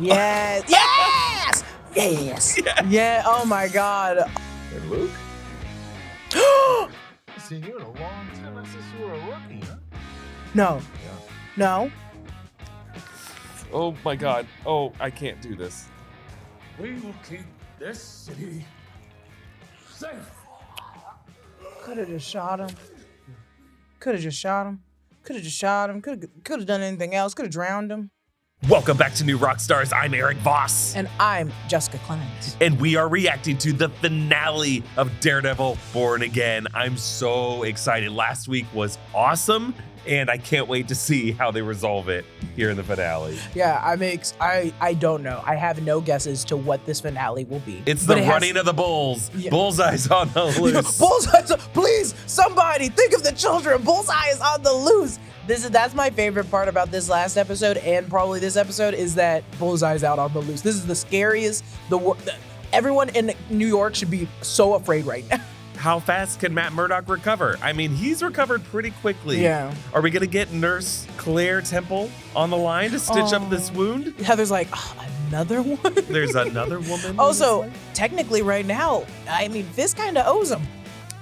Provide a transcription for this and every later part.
Yes. Yes. Yes. Yeah. Oh my God. And Luke? Seen you in a long time. I since you were a rookie, huh? No. Yeah. No. Oh my God. Oh, I can't do this. We will keep this city safe. Could have just shot him. Could have just shot him. Could have just shot him. Could have done anything else. Could have drowned him. Welcome back to New Rockstars. I'm Erik Voss. And I'm Jessica Clemons. And we are reacting to the finale of Daredevil Born Again. I'm so excited. Last week was awesome, and I can't wait to see how they resolve it here in the finale. Yeah, I don't know. I have no guesses to what this finale will be. It's the running of the bulls. Yeah. Bullseye's on the loose. Bullseye's, please, somebody think of the children. Bullseye is on the loose. That's my favorite part about this last episode and probably this episode is that Bullseye's out on the loose. This is the scariest. Everyone in New York should be so afraid right now. How fast can Matt Murdock recover? I mean, he's recovered pretty quickly. Yeah. Are we gonna get Nurse Claire Temple on the line to stitch up this wound? Heather's like, another one? There's another woman. Also, technically right now, I mean, Fisk kind of owes him.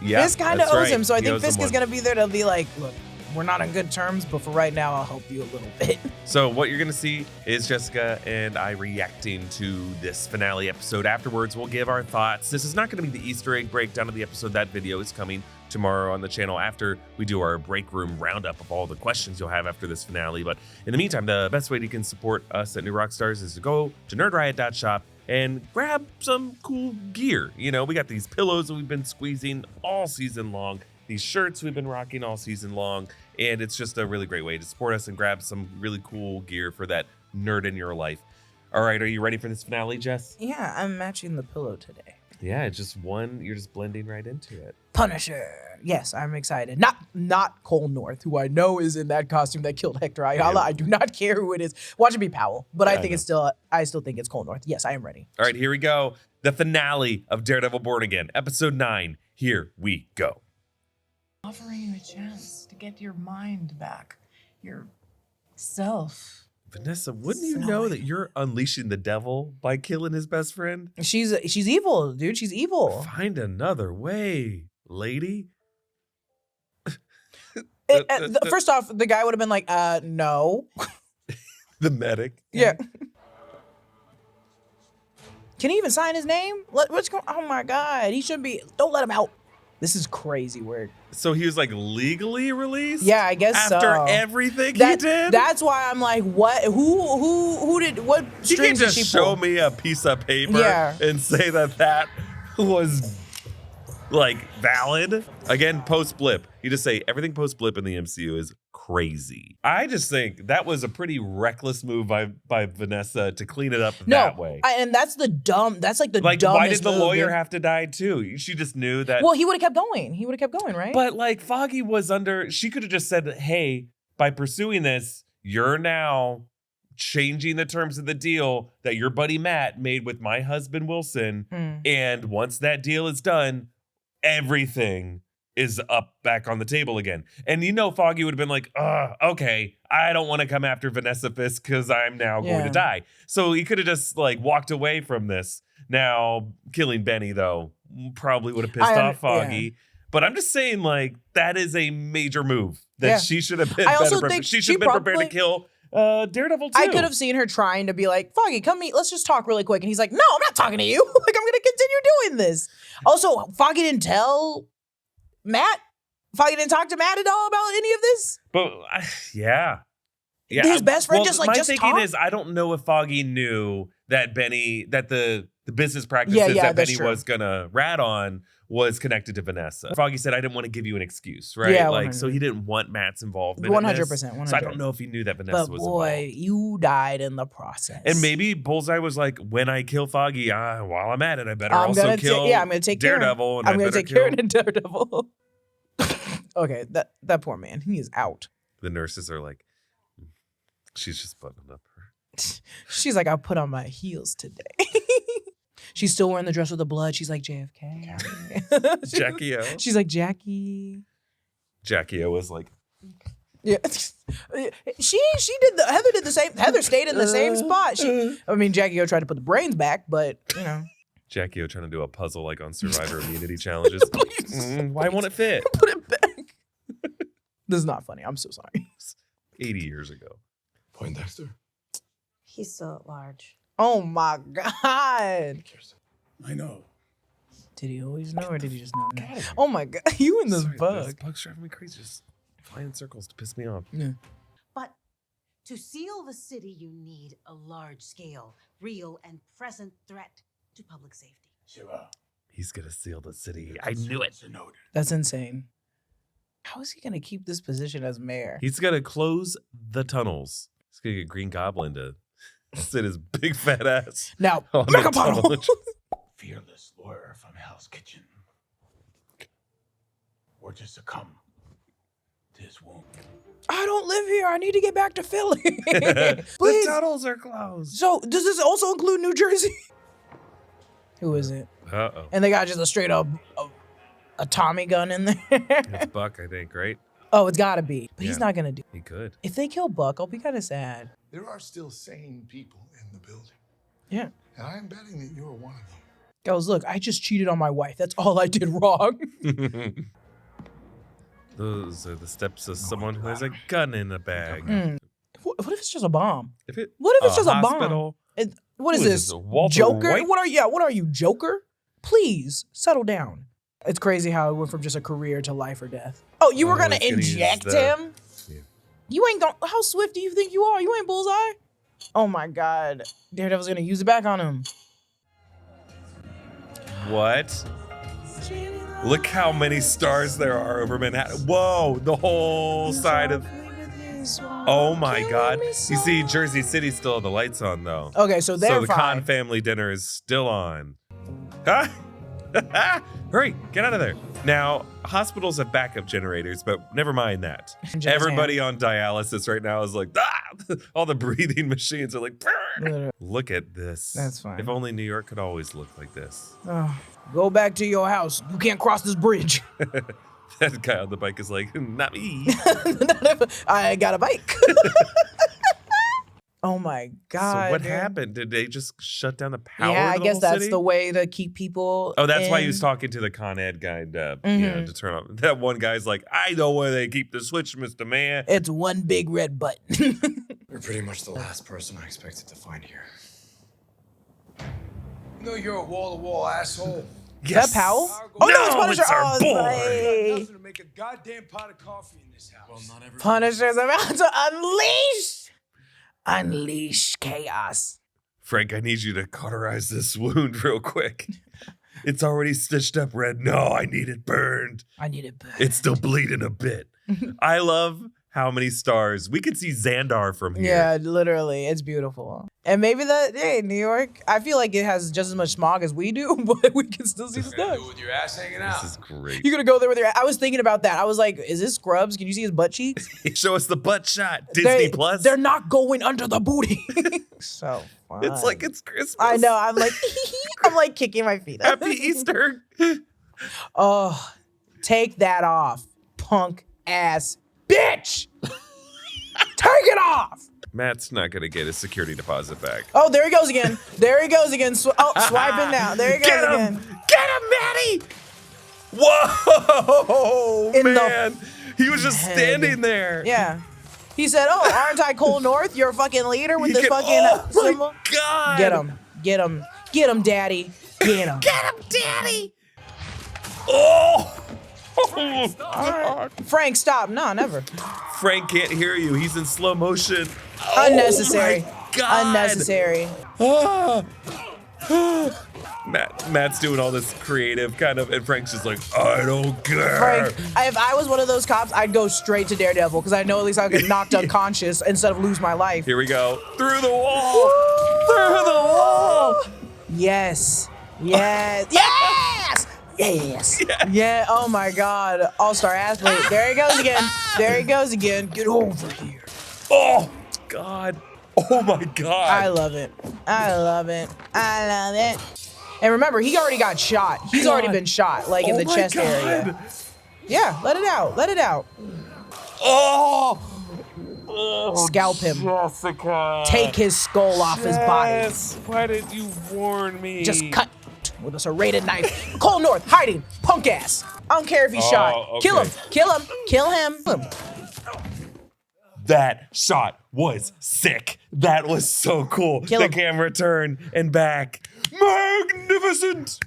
Yeah, Fisk kind of owes him. So I He think owes him Fisk is one. going to be there to be like, look, we're not on good terms, but for right now, I'll help you a little bit. So what you're gonna see is Jessica and I reacting to this finale episode. Afterwards, we'll give our thoughts. This is not gonna be the Easter egg breakdown of the episode. That video is coming tomorrow on the channel after we do our break room roundup of all the questions you'll have after this finale. But in the meantime, the best way you can support us at New Rockstars is to go to nerdriot.shop and grab some cool gear. You know, we got these pillows that we've been squeezing all season long, these shirts we've been rocking all season long, and it's just a really great way to support us and grab some really cool gear for that nerd in your life. All right, are you ready for this finale, Jess? Yeah, I'm matching the pillow today. Yeah, just one, you're just blending right into it. Punisher. Yes, I'm excited. Not Cole North, who I know is in that costume that killed Hector Ayala. I do not care who it is. Watch it be Powell, but I still think it's Cole North. Yes, I am ready. All right, here we go. The finale of Daredevil Born Again, episode 9. Here we go. Offering you a chance to get your mind back, your self. Vanessa, wouldn't you know that you're unleashing the devil by killing his best friend? She's evil, dude. She's evil. Find another way, lady. First off, the guy would have been like, no. The medic. Yeah. Can he even sign his name? What's going? Oh my God, he shouldn't be. Don't let him out. This is crazy work. So he was like legally released? Yeah, I guess after so. everything he did? That's why I'm like, what? Who did, what You strings can did just she show pull? me a piece of paper Yeah. and say that was like valid. Again, post blip. You just say everything post blip in the MCU is crazy. I just think that was a pretty reckless move by Vanessa to clean it up that way. And that's like the dumbest Why did the move, lawyer dude. have to die too? She just knew that. Well, he would have kept going. He would have kept going, right? But like Foggy was under, she could have just said, hey, by pursuing this, you're now changing the terms of the deal that your buddy Matt made with my husband Wilson. And once that deal is done, everything is up back on the table again. And you know, Foggy would have been like, okay, I don't want to come after Vanessa Fisk because I'm now going to die. So he could have just like walked away from this. Now, killing Benny, though, probably would have pissed off Foggy. Yeah. But I'm just saying, like, that is a major move that she should have been She should have been prepared to kill Daredevil too. I could have seen her trying to be like, Foggy, come meet, let's just talk really quick. And he's like, no, I'm not talking to you. Like, I'm going to continue doing this. Also, Foggy didn't tell Matt? Foggy didn't talk to Matt at all about any of this? But yeah. His best friend my thinking is, I don't know if Foggy knew that the business practices that Benny was gonna rat on was connected to Vanessa. Foggy said, I didn't want to give you an excuse, right? Yeah, like, so he didn't want Matt's involvement 100%. So I don't know if he knew that Vanessa was involved. Boy, you died in the process. And maybe Bullseye was like, when I kill Foggy, while I'm at it, I better also kill I'm gonna take Daredevil. I'm going to take care of Daredevil. Okay, that poor man, he is out. The nurses are like, she's just buttoning up her. She's like, I'll put on my heels today. She's still wearing the dress with the blood. She's like JFK. Jackie O. She's like Jackie. Jackie O was like, Yeah. She did Heather did the same. Heather stayed in the same spot. I mean, Jackie O tried to put the brains back, but you know. Jackie O trying to do a puzzle like on Survivor immunity challenges. Why won't it fit? Put it back. This is not funny. I'm so sorry. 80 years ago. Poindexter? He's still at large. Oh my God. I know. Did he always know or did he just not know? Oh my God. You and this Sorry, bug. This bug's driving me crazy. Just flying in circles to piss me off. Yeah. But to seal the city, you need a large-scale, real and present threat to public safety. Shiva. He's going to seal the city. I knew it. That's insane. How is he going to keep this position as mayor? He's going to close the tunnels. He's going to get Green Goblin to sit his big fat ass Now, on the Mega tunnel. Puddle. Fearless lawyer from Hell's Kitchen. Or to succumb to his wound. I don't live here. I need to get back to Philly. The Please. tunnels are closed. So, does this also include New Jersey? Who is it? Uh-oh. And they got just a straight up a Tommy gun in there. It's Buck, I think, right? Oh, it's gotta be. But he's Yeah. not gonna do. He could. If they kill Buck, I'll be kind of sad. There are still sane people in the building, Yeah. and I'm betting that you're one of them. Goes, look, I just cheated on my wife. That's all I did wrong. Those are the steps of someone who has a gun in a bag. What if it's just a bomb? If it, What if it's just a bomb? hospital, What is Who is this? this, Walter Joker? White? What are you, Joker? Please settle down. It's crazy how it went from just a career to life or death. Oh, you were gonna he's gonna use inject the- him? Yeah. You ain't gonna. How swift do you think you are? You ain't Bullseye. Oh my God, Daredevil's gonna use it back on him. What? Look how many stars there are over Manhattan. Whoa, the whole side of. Oh my God. You see, Jersey City still have the lights on, though. Okay, so they're So the fine. Khan family dinner is still on. Ah! Hurry, get out of there. Now, hospitals have backup generators, but never mind that. Jazz Everybody on dialysis right now is like, ah! All the breathing machines are like, Literally. look at this. That's fine. If only New York could always look like this. Oh, go back to your house. You can't cross this bridge. That guy on the bike is like, not me. I got a bike. Oh my God. So what dude. happened? Did they just shut down the power? Yeah, I to the guess whole that's city? the way to keep people. Oh, that's why he in. was talking to the Con Ed guy to turn off. That one guy's like, I know where they keep the switch, Mr. Man. It's one big red button. You're pretty much the last person I expected to find here. You know you're a wall-to-wall asshole. Is that Powell? Oh no, it's Punisher. it's our Oh, boy. like, Nothing to make a goddamn pot of coffee in this house. Well, not every Punisher's about to unleash chaos. Frank, I need you to cauterize this wound real quick. It's already stitched up red. No, I need it burned. I need it back. It's still bleeding a bit. I love how many stars. We could see Xandar from here. Yeah, literally, it's beautiful. And maybe New York, I feel like it has just as much smog as we do, but we can still see the What you gonna stuff. do with your ass hanging out? This is great. You're gonna go there with your. I was thinking about that. I was like, is this Scrubs? Can you see his butt cheeks? Show us the butt shot. Disney Plus. They're not going under the booty. So fun. It's like it's Christmas. I know. I'm like, I'm like kicking my feet up. Happy Easter. Oh, take that off, punk ass bitch. Take it off. Matt's not gonna get his security deposit back. Oh, there he goes again. There he goes again. Swiping now. There he goes Get him! again. Get him, Matty! Whoa, In the man! He was just head. standing there. Yeah. He said, "Oh, aren't I Cole North? You're a fucking leader with He this can- fucking oh symbol." my God! Get him. Get him. Get him, daddy. Get him. Get him, Daddy! Oh! Oh, God. Frank, stop. No, never. Frank can't hear you. He's in slow motion. Unnecessary. Oh my God. Unnecessary. Ah. Matt's doing all this creative kind of, and Frank's just like, I don't care. Frank, if I was one of those cops, I'd go straight to Daredevil because I know at least I'll get knocked unconscious instead of lose my life. Here we go. Through the wall. Through the wall. Yes. Yes. Yes. Yes. Yeah. Oh my God. All-star athlete. There he goes again. There he goes again. Get over here. Oh, God. Oh, my God. I love it. I love it. I love it. And remember, he already got shot. He's already been shot, like in the my chest God. area. Yeah, let it out. Let it out. Oh, Scalp him. Jessica. Take his skull off his body. Yes. Why didn't you warn me? Just cut with a serrated knife. Cole North hiding, punk ass. I don't care if he's shot. Okay. Kill him, kill him, kill him. That shot was sick. That was so cool. Kill the him. camera turn and back. Magnificent.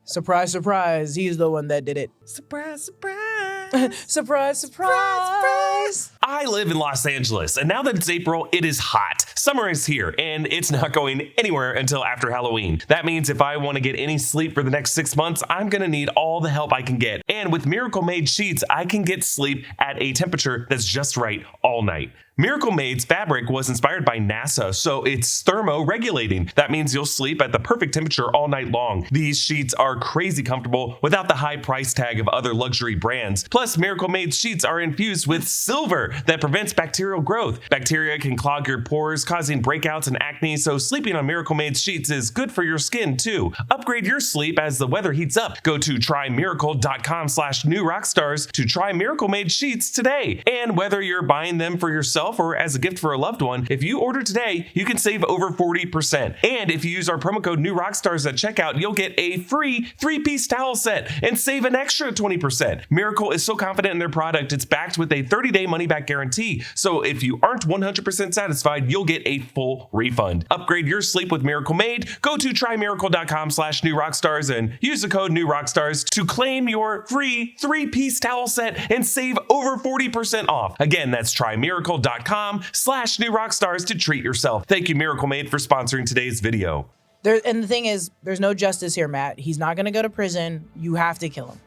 Surprise, surprise. He's the one that did it. Surprise, surprise. Surprise, surprise. I live in Los Angeles, and now that it's April, it is hot. Summer is here, and it's not going anywhere until after Halloween. That means if I want to get any sleep for the next 6 months, I'm gonna need all the help I can get. And with Miracle Made sheets, I can get sleep at a temperature that's just right all night. Miracle Made's fabric was inspired by NASA, so it's thermo-regulating. That means you'll sleep at the perfect temperature all night long. These sheets are crazy comfortable without the high price tag of other luxury brands. Plus, Miracle Made sheets are infused with silver that prevents bacterial growth. Bacteria can clog your pores, causing breakouts and acne, so sleeping on Miracle Made sheets is good for your skin too. Upgrade your sleep as the weather heats up. Go to trymiracle.com/newrockstars to try Miracle Made sheets today. And whether you're buying them for yourself or as a gift for a loved one, if you order today, you can save over 40%. And if you use our promo code NEWROCKSTARS at checkout, you'll get a free 3-piece towel set and save an extra 20%. Miracle is so confident in their product, it's backed with a 30-day money-back guarantee. So if you aren't 100% satisfied, you'll get a full refund. Upgrade your sleep with Miracle Made. Go to trymiracle.com/newrockstars and use the code NEWROCKSTARS to claim your free 3-piece towel set and save over 40% off. Again, that's trymiracle.com/newrockstars to treat yourself. Thank you, Miracle Made, for sponsoring today's video. And the thing is, there's no justice here, Matt. He's not gonna go to prison. You have to kill him.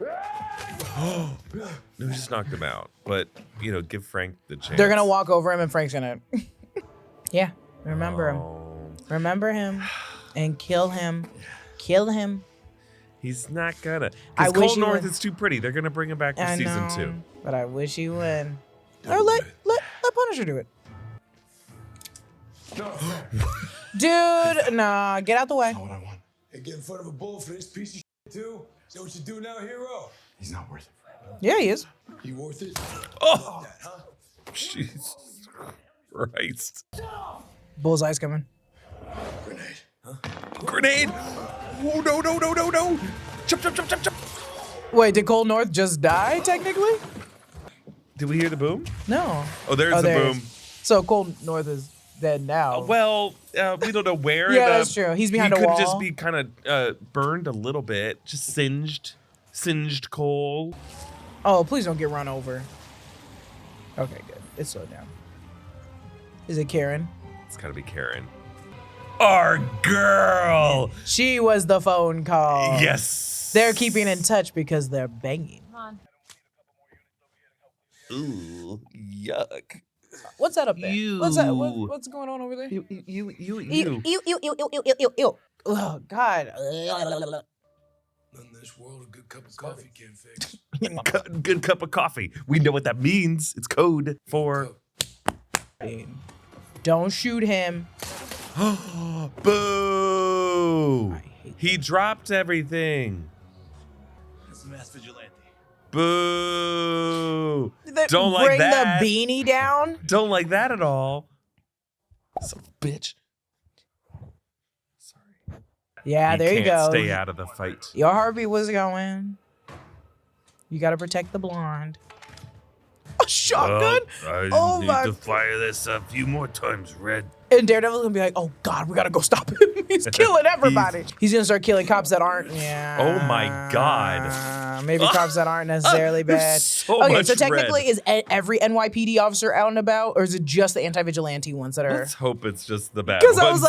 No, just knocked him out. But, you know, give Frank the chance. They're gonna walk over him and Frank's gonna, yeah, remember him. Oh. Remember him and kill him. Kill him. He's not gonna. I Because wish Cole he North would. is too pretty. They're gonna bring him back for I season know, 2. but I wish he would. Or let Punisher do it. Dude, nah, get out the way. Not what I want. Hey, get in front of a bull for this piece of shit, too? Is that what you do now, hero? He's not worth it. Yeah, he is. You worth it? Oh, That, huh? Jesus Christ. Bullseye's coming. Grenade. Grenade! Oh, no, no, no, no, no! Chop, chop, chop, chop, chop! Wait, did Cole North just die, technically? Did we hear the boom? No. Oh, there's the there it boom. is. So Cole North is dead now. Well, we don't know where. Yeah, that's true. He's behind a He could wall. just be kind of burned a little bit, just singed coal. Oh, please don't get run over. Okay, good. It's slowed down. Is it Karen? It's gotta be Karen. Our girl! She was the phone call. Yes! They're keeping in touch because they're banging. Come on. Ooh, yuck. What's that up there? You. What's that? What's going on over there? You. Ew, ew, ew, ew, ew, ew, ew, ew. Oh, God. Nothing in this world a good cup of coffee can't fix. Good cup of coffee. We know what that means. It's code for. Don't shoot him. Boo! I hate He dropped everything. It's a mass vigilante. Boo! Don't like Bring that. the beanie down. Don't like that at all. Son of a bitch. Sorry. Yeah, there you can't go. Stay out of the fight. Your heartbeat was going. You gotta protect the blonde. A shotgun? I Oh need my- to fire this a few more times, Red. And Daredevil's gonna be like, oh God, we gotta go stop him. He's killing everybody. He's gonna start killing cops that aren't. Yeah. Oh my God. Maybe cops that aren't necessarily There's bad. so Okay, much so technically, red. is every NYPD officer out and about, or is it just the anti-vigilante ones that are? Let's hope it's just the bad Because ones.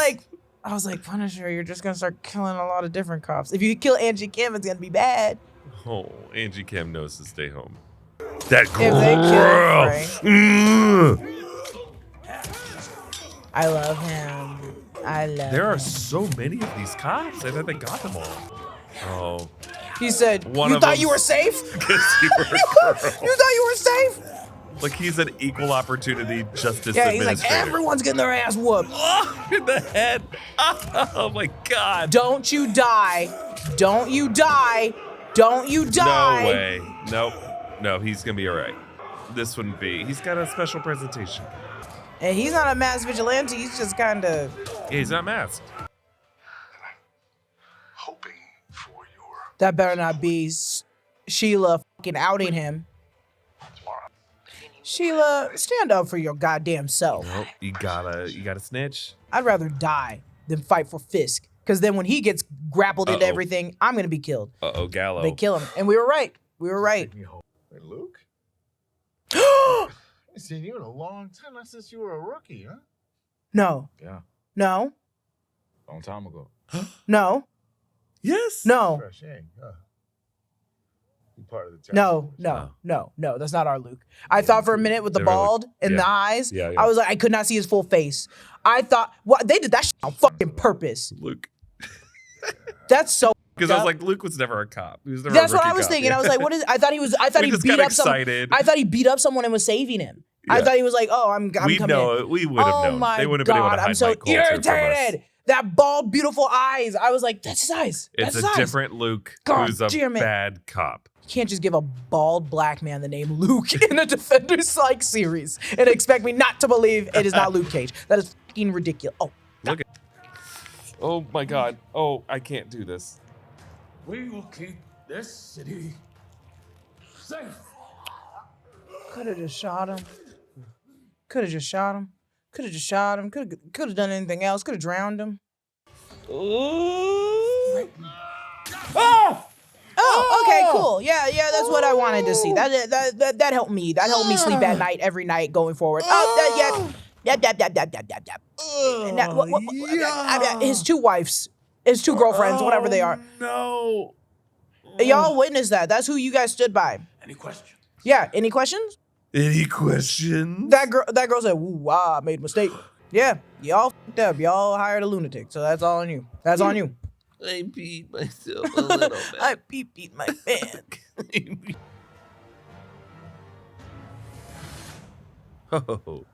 I was like, Punisher, you're just gonna start killing a lot of different cops. If you kill Angie Kim, it's gonna be bad. Oh, Angie Kim knows to stay home. That If they kill girl. Frank, I love him. I love There are him. so many of these cops. I thought they got them all. Oh, He said, One you of thought them's- you were safe? because you were a You girl. thought you were safe? Like he's an equal opportunity justice Yeah, he's like, administrator. everyone's getting their ass whooped. Oh, in the head. Oh my God. Don't you die. Don't you die. Don't you die. No way. Nope. No, he's gonna be all right. this wouldn't be. He's got a special presentation. And he's not a mass vigilante. He's just kind of. Yeah, he's not masked. Hoping for your That better not be Sheila fucking outing him. Sheila, stand up for your goddamn self. Nope, you gotta snitch. I'd rather die than fight for Fisk. Because then when he gets grappled into everything, I'm going to be killed. Uh-oh, Gallo. They kill him. And we were right. We were right. Wait, Luke? I haven't seen you in a long time. Not since you were a rookie, huh? No. Yeah. No. Long time ago. No. Yes. No. Fresh egg, huh? You part of the task No. force. No. No. No. That's not our Luke. I thought for a minute with the They were like- bald and yeah. the eyes, Yeah, yeah. I was like, I could not see his full face. I thought, what? They did that shit on fucking purpose. Luke. That's so. Because I was up. like, Luke was never a cop. He was never That's a what rookie I was cop. thinking. I was like, what is? I thought he We he just beat got up someone. excited. I thought he beat up someone and was saving him. I Yeah. thought he was like, oh, I'm We coming know in. it. We would have Oh known. my They wouldn't have been able God, to hide I'm so Mike Coulter from us. irritated. That bald, beautiful eyes. I was like, that's his eyes. It's That's his a eyes. different Luke God who's a damn it. bad cop. You can't just give a bald black man the name Luke in a Defenders like series and expect me not to believe it is not Luke Cage. That is fucking ridiculous. Oh, Look at. Oh my God. Oh, I can't do this. We will keep this city safe. could have just shot him. Could have just shot him. Could have just shot him. Could have done anything else. Could have drowned him. Oh, okay, cool. Yeah, that's what I wanted to see. That helped me. That helped me sleep at night every night going forward. Oh, yep. And that, his two wives, his two girlfriends, whatever they are. No. Y'all witnessed that. That's who you guys stood by. Any questions? Yeah. Any questions? Any questions? That girl said, "Woo, wow, I made a mistake." Yeah, y'all fucked up. Y'all hired a lunatic, so that's all on you. That's on you. I beat myself a little bit. I beat my fan. Oh.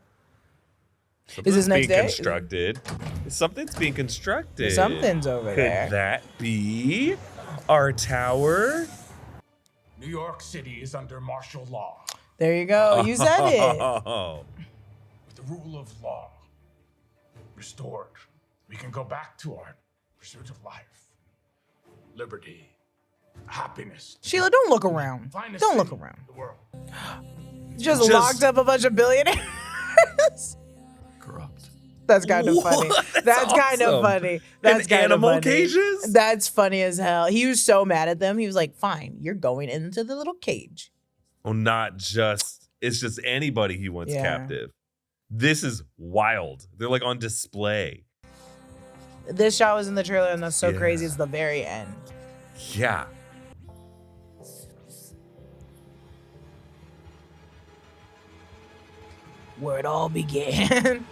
Is this next being day? constructed. Something's being constructed. Something's over Could there. that be our tower? New York City is under martial law. There you go. You said it. Oh. With the rule of law restored, we can go back to our pursuit of life, liberty, happiness. Sheila, don't look around. Finest Don't look city around. in the world. Just locked up a bunch of billionaires. Corrupt. That's kind of funny. That's kind of awesome. funny. That's In kind of animal funny. cages? That's funny as hell. He was so mad at them. He was like, "Fine, you're going into the little cage." Well, not just, it's just anybody he wants Yeah. captive. This is wild. They're like on display. This shot was in the trailer, and that's so Yeah. crazy. It's the very end. Yeah. Where it all began.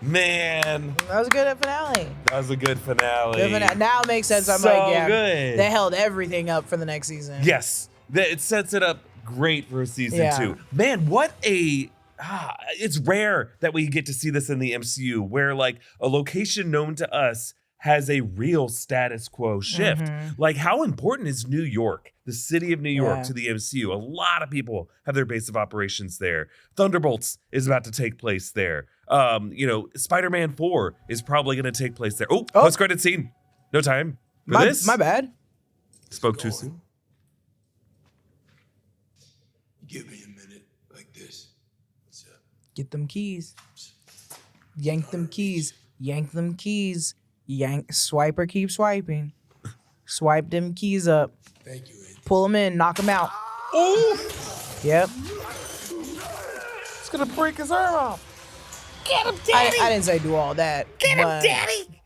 Man, That was a good finale. that was a good finale. Now it makes sense. I'm So like, yeah, good. they held everything up for the next season. Yes, it sets it up great for season Yeah. 2. Man, what a it's rare that we get to see this in the MCU where like a location known to us has a real status quo shift. Like how important is New York, the city of New York, Yeah. to the MCU? A lot of people have their base of operations there. Thunderbolts is about to take place there. Spider-Man 4 is probably going to take place there. Oh, post-credit scene. No time for this. My bad. Spoke too soon. Give me a minute like this. What's up? Get them keys. Yank them keys. Yank them keys. Swiper, keep swiping. Swipe them keys up. Thank you, Andy. Pull them in. Knock them out. Oh, Yep. it's going to break his arm off. I didn't say do all that. Get him, daddy.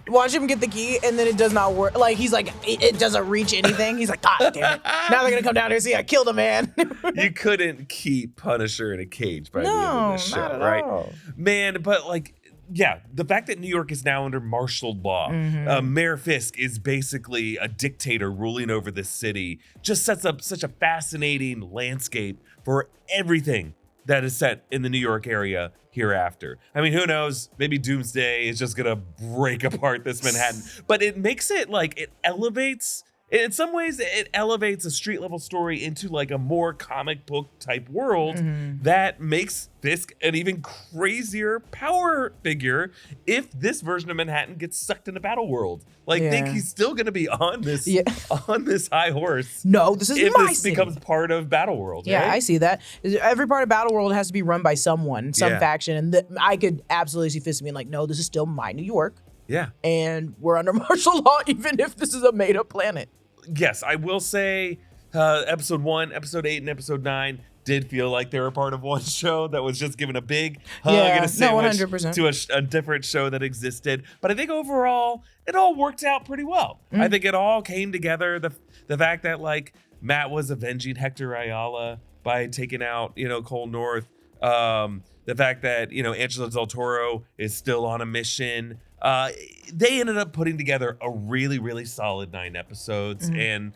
Watch him get the key, and then it does not work. Like, he's like, it doesn't reach anything. He's like, God damn it. Now they're going to come down here and see I killed a man. You couldn't keep Punisher in a cage by the end No, of this show, not at right? all. Man, but like, yeah, the fact that New York is now under martial law, Mayor Fisk is basically a dictator ruling over this city, just sets up such a fascinating landscape for everything that is set in the New York area hereafter. I mean, who knows? Maybe Doomsday is just gonna break apart this Manhattan, but it makes it like it elevates in some ways it elevates a street level story into like a more comic book type world that makes Fisk an even crazier power figure if this version of Manhattan gets sucked into Battleworld. Like, think he's still going to be on this high horse. No, this is if my this city. becomes part of Battleworld. Yeah, right? I see that. Every part of Battleworld has to be run by someone, some faction, and I could absolutely see Fisk being like, no, this is still my New York. Yeah. And we're under martial law, even if this is a made-up planet. Yes, I will say episode 1, episode 8, and episode 9 did feel like they were part of one show that was just given a big hug and a sandwich 100%. to a different show that existed. But I think overall, it all worked out pretty well. I think it all came together. The fact that like Matt was avenging Hector Ayala by taking out, Cole North. The fact that, Angela Del Toro is still on a mission. They ended up putting together a really, really solid 9 episodes. And,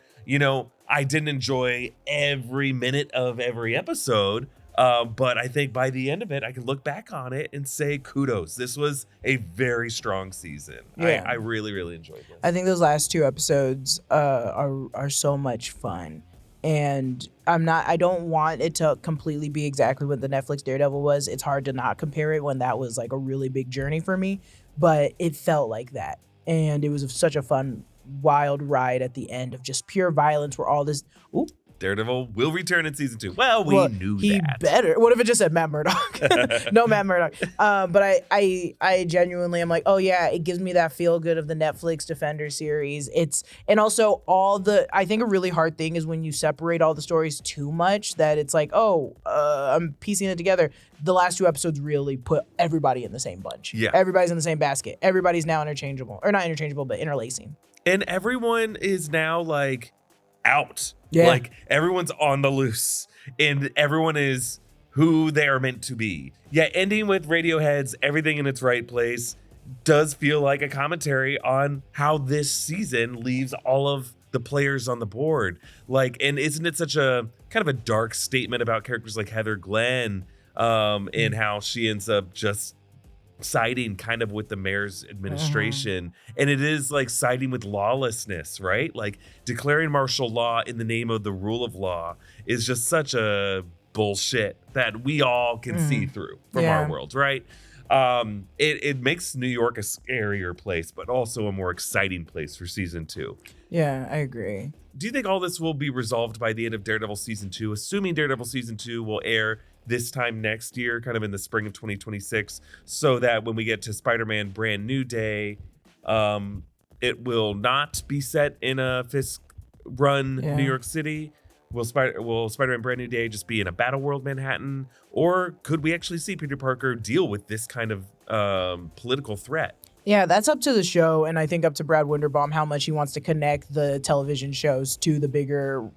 I didn't enjoy every minute of every episode. But I think by the end of it, I can look back on it and say kudos. This was a very strong season. Yeah. I really, really enjoyed this. I think those last 2 episodes are so much fun. And I don't want it to completely be exactly what the Netflix Daredevil was. It's hard to not compare it when that was like a really big journey for me, but it felt like that. And it was such a fun, wild ride at the end of just pure violence where all this, Daredevil will return in season 2. Well, we knew he that. better. What if it just said Matt Murdock? No Matt Murdock. But I genuinely am like, oh yeah, it gives me that feel good of the Netflix Defender series. And also I think a really hard thing is when you separate all the stories too much that it's like, I'm piecing it together. The last 2 episodes really put everybody in the same bunch. Yeah. Everybody's in the same basket. Everybody's now interchangeable. Or not interchangeable, but interlacing. And everyone is now like out. Yeah. Like everyone's on the loose and everyone is who they are meant to be. Yeah, ending with Radiohead's Everything in Its Right Place does feel like a commentary on how this season leaves all of the players on the board. Like, and isn't it such a kind of a dark statement about characters like Heather Glenn and how she ends up just siding kind of with the mayor's administration. And it is like siding with lawlessness, right? Like declaring martial law in the name of the rule of law is just such a bullshit that we all can see through from our world, right? It makes New York a scarier place, but also a more exciting place for season 2. Yeah, I agree. Do you think all this will be resolved by the end of Daredevil season 2, assuming Daredevil season 2 will air this time next year, kind of in the spring of 2026, so that when we get to Spider-Man Brand New Day, it will not be set in a Fisk-run New York City? Will Spider-Man Brand New Day just be in a Battleworld Manhattan? Or could we actually see Peter Parker deal with this kind of political threat? Yeah, that's up to the show, and I think up to Brad Winderbaum how much he wants to connect the television shows to the bigger.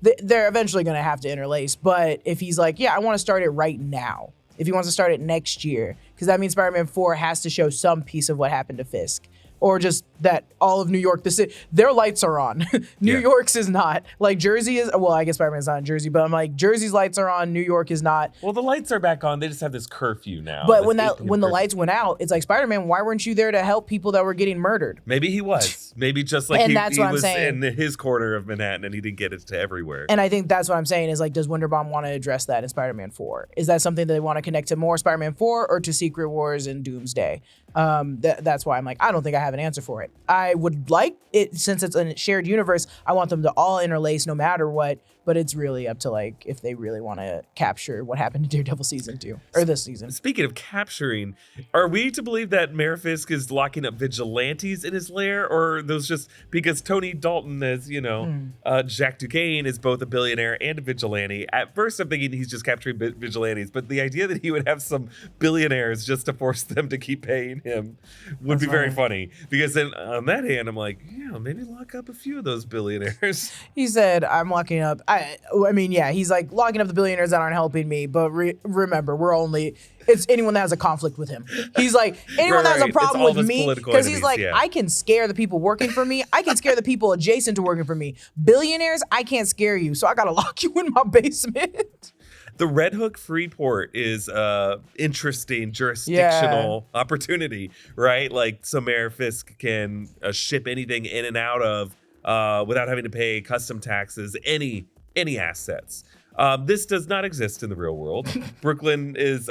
They're eventually going to have to interlace, but if he's like, yeah, I want to start it right now. If he wants to start it next year, because that means Spider-Man 4 has to show some piece of what happened to Fisk. Or just that all of New York, the city, their lights are on. New York's is not. Like Jersey is, well, I guess Spider-Man's not in Jersey, but I'm like, Jersey's lights are on, New York is not. Well, the lights are back on. They just have this curfew now. But when the lights went out, it's like, Spider-Man, why weren't you there to help people that were getting murdered? Maybe he was. Maybe just like he was in his corner of Manhattan and he didn't get it to everywhere. And I think that's what I'm saying is like, does Winderbaum want to address that in Spider-Man 4? Is that something that they want to connect to more Spider-Man 4 or to Secret Wars and Doomsday? That's why I'm like, I don't think I have an answer for it. I would like it, since it's a shared universe, I want them to all interlace no matter what, but it's really up to like if they really want to capture what happened in Daredevil season 2 or this season. Speaking of capturing, are we to believe that Mayor Fisk is locking up vigilantes in his lair, or are those just because Tony Dalton, as Jack Duquesne, is both a billionaire and a vigilante? At first, I'm thinking he's just capturing vigilantes, but the idea that he would have some billionaires just to force them to keep paying him would be very funny. Because then on that hand, I'm like, yeah, maybe lock up a few of those billionaires. He said, I'm locking up. I mean, yeah, he's like locking up the billionaires that aren't helping me. But remember, it's anyone that has a conflict with him. He's like, anyone that has a problem with me, because he's like, I can scare the people working for me. I can scare the people adjacent to working for me. Billionaires, I can't scare you. So I got to lock you in my basement. The Red Hook Freeport is interesting jurisdictional opportunity, right? Like, so Mayor Fisk can ship anything in and out of without having to pay custom taxes, any assets. This does not exist in the real world. Brooklyn is,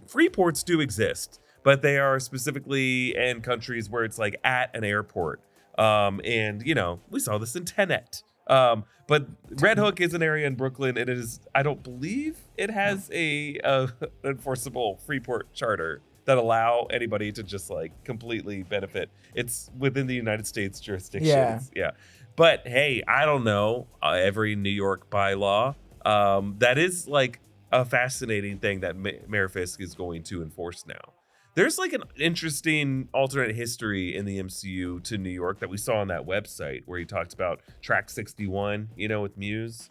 free ports do exist, but they are specifically in countries where it's like at an airport. And we saw this in Tenet. But Red Hook is an area in Brooklyn, and it is, I don't believe it has a enforceable Freeport charter that allow anybody to just like completely benefit. It's within the United States jurisdiction. Yeah. But hey, I don't know, every New York bylaw, that is like a fascinating thing that Mayor Fisk is going to enforce now. There's like an interesting alternate history in the MCU to New York that we saw on that website where he talked about Track 61, with Muse,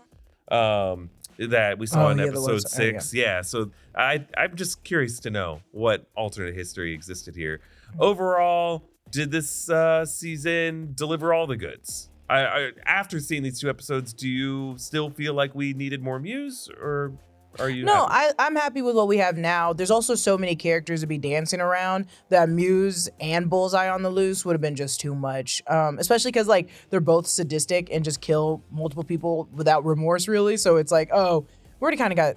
that we saw in episode 6. Yeah. So I'm just curious to know what alternate history existed here. Overall, did this season deliver all the goods? I after seeing these 2 episodes, do you still feel like we needed more Muse, or are you? No, happy? I'm happy with what we have now. There's also so many characters to be dancing around that Muse and Bullseye on the loose would have been just too much. Especially because like they're both sadistic and just kill multiple people without remorse, really. So it's like, oh, we already kind of got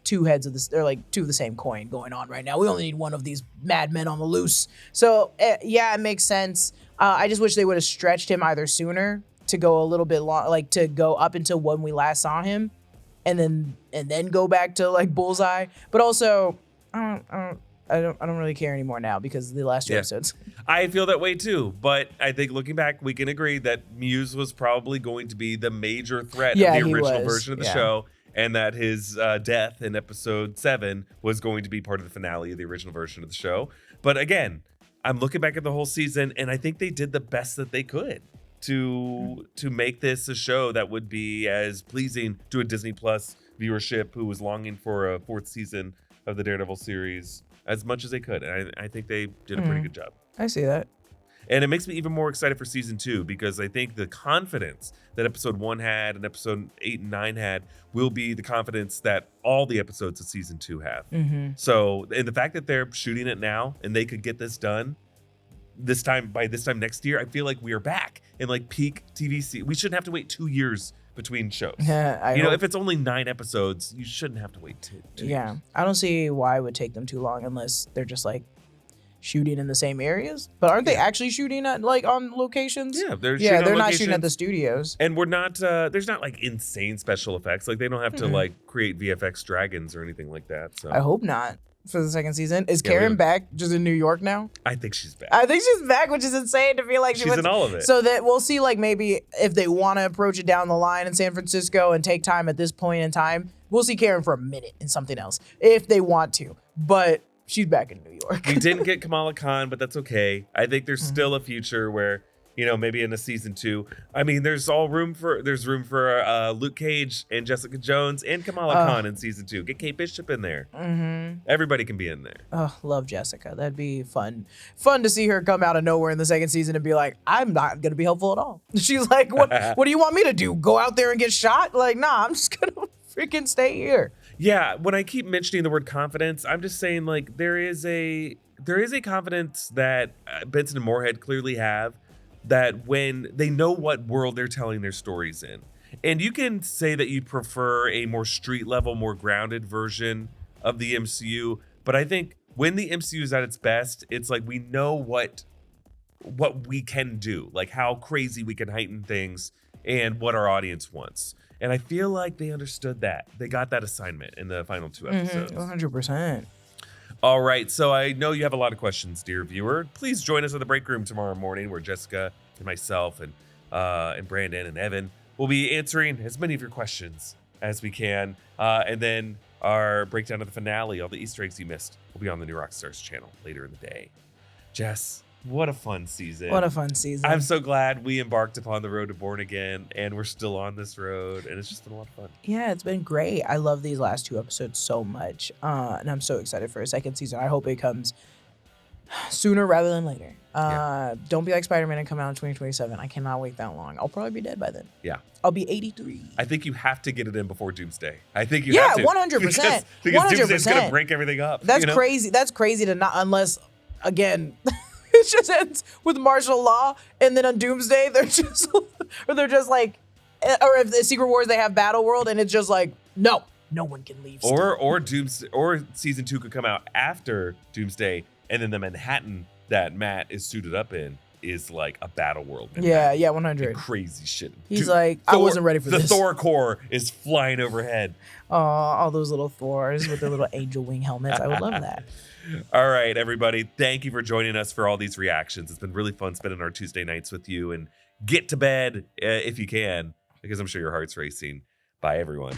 2 heads of this, or like 2 of the same coin going on right now. We only need one of these madmen on the loose. So yeah, it makes sense. I just wish they would have stretched him either sooner to go a little bit long, like to go up until when we last saw him, and then go back to like Bullseye. But also, I don't really care anymore now because of the last 2 episodes. I feel that way too, but I think looking back, we can agree that Muse was probably going to be the major threat of the original version of the show, and that his death in episode 7 was going to be part of the finale of the original version of the show. But again, I'm looking back at the whole season, and I think they did the best that they could to make this a show that would be as pleasing to a Disney Plus viewership who was longing for a 4th season of the Daredevil series as much as they could. And I think they did a pretty good job. I see that. And it makes me even more excited for season 2 because I think the confidence that episode 1 had and episode 8 and 9 had will be the confidence that all the episodes of season 2 have. So, and the fact that they're shooting it now and they could get this done by this time next year, I feel like we are back in like peak TVC. We shouldn't have to wait 2 years between shows. If it's only 9 episodes, you shouldn't have to wait two years. I don't see why it would take them too long unless they're just like shooting in the same areas. But aren't they actually shooting at like on locations? Yeah, they're not shooting at the studios. And we're not there's not like insane special effects. Like they don't have to like create VFX dragons or anything like that. So I hope not for the 2nd season. Is Karen back just in New York now? I think she's back. I think she's back, which is insane to feel like she's in all of it. So that we'll see like maybe if they want to approach it down the line in San Francisco and take time at this point in time, we'll see Karen for a minute in something else if they want to. But she's back in New York. We didn't get Kamala Khan, but that's okay. I think there's still a future where, maybe in a season 2. I mean, there's room for Luke Cage and Jessica Jones and Kamala Khan in season 2. Get Kate Bishop in there. Everybody can be in there. Oh, love Jessica. That'd be fun. Fun to see her come out of nowhere in the 2nd season and be like, I'm not going to be helpful at all. She's like, what do you want me to do? Go out there and get shot? Like, nah, I'm just going to freaking stay here. Yeah, when I keep mentioning the word confidence, I'm just saying like there is a confidence that Benson and Moorhead clearly have, that when they know what world they're telling their stories in. And you can say that you prefer a more street level, more grounded version of the MCU, but I think when the MCU is at its best, it's like we know what we can do, like how crazy we can heighten things and what our audience wants. And I feel like they understood that. They got that assignment in the final 2 episodes. 100%. All right, so I know you have a lot of questions, dear viewer. Please join us in the break room tomorrow morning where Jessica and myself and Brandon and Evan will be answering as many of your questions as we can. And then our breakdown of the finale, all the Easter eggs you missed, will be on the new Rockstars channel later in the day. Jess, what a fun season. What a fun season. I'm so glad we embarked upon the road to Born Again, and we're still on this road, and it's just been a lot of fun. Yeah, it's been great. I love these last 2 episodes so much, and I'm so excited for a 2nd season. I hope it comes sooner rather than later. Don't be like Spider-Man and come out in 2027. I cannot wait that long. I'll probably be dead by then. Yeah. I'll be 83. I think you have to get it in before Doomsday. I think you have to. 100%. Because Doomsday's going to break everything up. That's crazy. That's crazy to not, unless, again... It just ends with martial law, and then on Doomsday, they're just like, or if the Secret Wars, they have Battleworld, and it's just like, no one can leave. Or Doomsday, or season 2 could come out after Doomsday, and then the Manhattan that Matt is suited up in is like a Battleworld. Yeah, 100. Crazy shit. He's like, I wasn't ready for the this. The Thor core is flying overhead. All those little Thors with their little angel wing helmets. I would love that. All right, everybody. Thank you for joining us for all these reactions. It's been really fun spending our Tuesday nights with you. And get to bed if you can, because I'm sure your heart's racing. Bye, everyone.